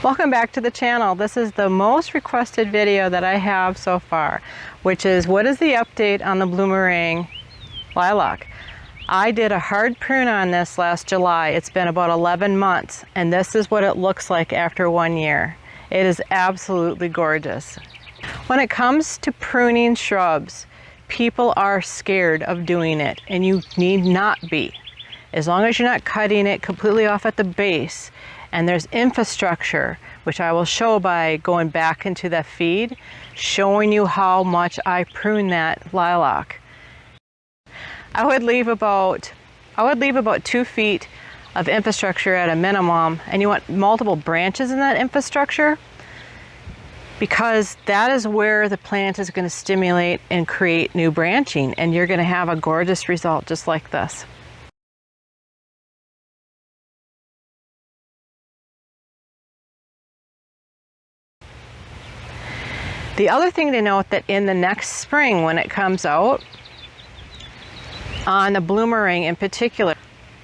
Welcome back to the channel. This is the most requested video that I have so far, which is what is the update on the Bloomerang Lilac. I did a hard prune on this last July. It's been about 11 months and this is what it looks like after 1 year. It is absolutely gorgeous. When it comes to pruning shrubs, people are scared of doing it and you need not be. As long as you're not cutting it completely off at the base. And there's infrastructure, which I will show by going back into the feed, showing you how much I prune that lilac. I would leave about 2 feet of infrastructure at a minimum, and you want multiple branches in that infrastructure because that is where the plant is going to stimulate and create new branching, and you're going to have a gorgeous result just like this. The other thing to note that in the next spring when it comes out, on the Bloomerang in particular,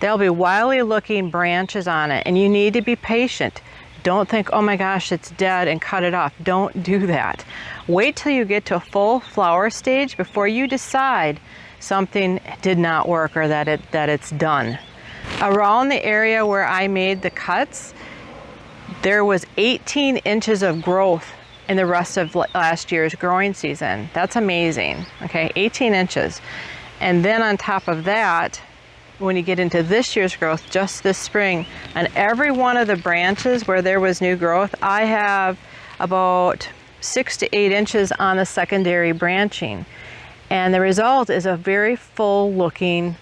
there'll be wildly looking branches on it and you need to be patient. Don't think, oh my gosh, it's dead and cut it off. Don't do that. Wait till you get to a full flower stage before you decide something did not work or that it's done. Around the area where I made the cuts, there was 18 inches of growth in the rest of last year's growing season. That's amazing, okay, 18 inches. And then on top of that, when you get into this year's growth, just this spring, on every one of the branches where there was new growth, I have about 6 to 8 inches on the secondary branching. And the result is a very full looking,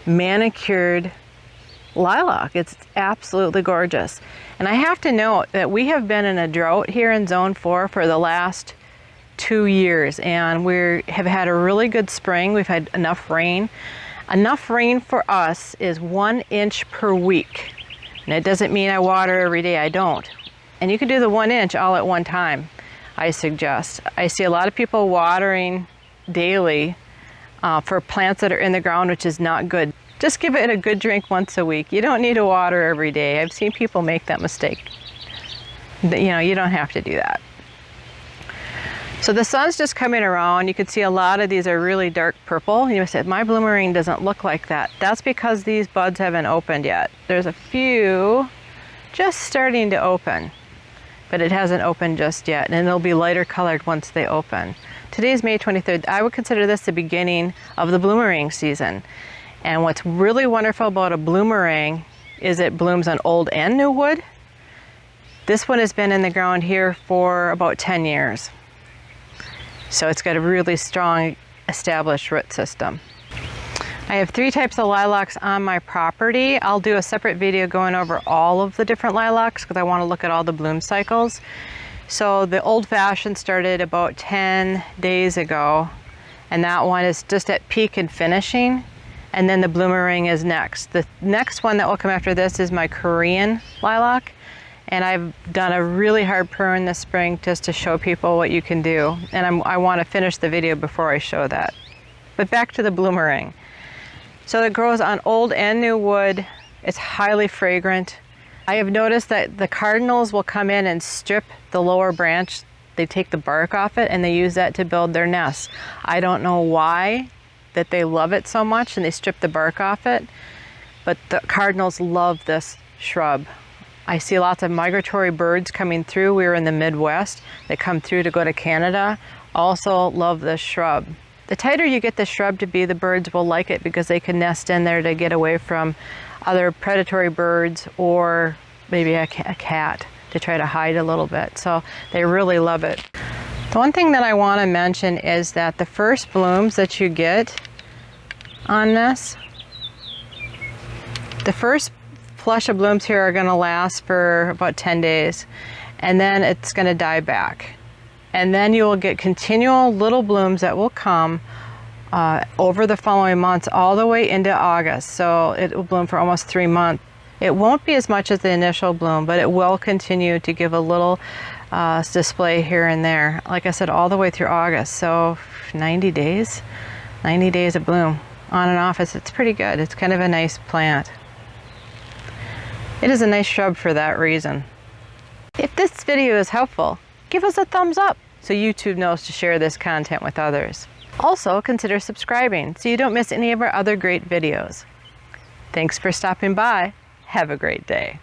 manicured lilac. It's absolutely gorgeous. And I have to note that we have been in a drought here in Zone 4 for the last 2 years, and we have had a really good spring. We've had enough rain. Enough rain for us is 1 inch per week. And it doesn't mean I water every day, I don't. And you can do the 1 inch all at one time, I suggest. I see a lot of people watering daily for plants that are in the ground, which is not good. Just give it a good drink once a week. You don't need to water every day. I've seen people make that mistake. You know, you don't have to do that. So the sun's just coming around. You can see a lot of these are really dark purple. You said, my Bloomerang doesn't look like that. That's because these buds haven't opened yet. There's a few just starting to open, but it hasn't opened just yet. And they'll be lighter colored once they open. Today's May 23rd. I would consider this the beginning of the Bloomerang season. And what's really wonderful about a Bloomerang is it blooms on old and new wood. This one has been in the ground here for about 10 years. So it's got a really strong established root system. I have 3 types of lilacs on my property. I'll do a separate video going over all of the different lilacs because I want to look at all the bloom cycles. So the old fashioned started about 10 days ago, and that one is just at peak and finishing. And then the Bloomerang is next. The next one that will come after this is my Korean lilac. And I've done a really hard prune this spring just to show people what you can do. And I want to finish the video before I show that. But back to the Bloomerang. So it grows on old and new wood. It's highly fragrant. I have noticed that the cardinals will come in and strip the lower branch. They take the bark off it and they use that to build their nests. I don't know why that they love it so much and they strip the bark off it, but the cardinals love this shrub. I see lots of migratory birds coming through. We were in the Midwest. They come through to go to Canada. Also love this shrub. The tighter you get the shrub to be, the birds will like it because they can nest in there to get away from other predatory birds or maybe a cat to try to hide a little bit. So they really love it. The one thing that I want to mention is that the first blooms that you get on this, the first flush of blooms here are going to last for about 10 days and then it's going to die back. And then you will get continual little blooms that will come over the following months all the way into August. So it will bloom for almost 3 months. It won't be as much as the initial bloom, but it will continue to give a little display here and there. Like I said, all the way through August. So 90 days of bloom on and off. It's pretty good. It's kind of a nice plant. It is a nice shrub for that reason. If this video is helpful, give us a thumbs up so YouTube knows to share this content with others. Also, consider subscribing so you don't miss any of our other great videos. Thanks for stopping by. Have a great day.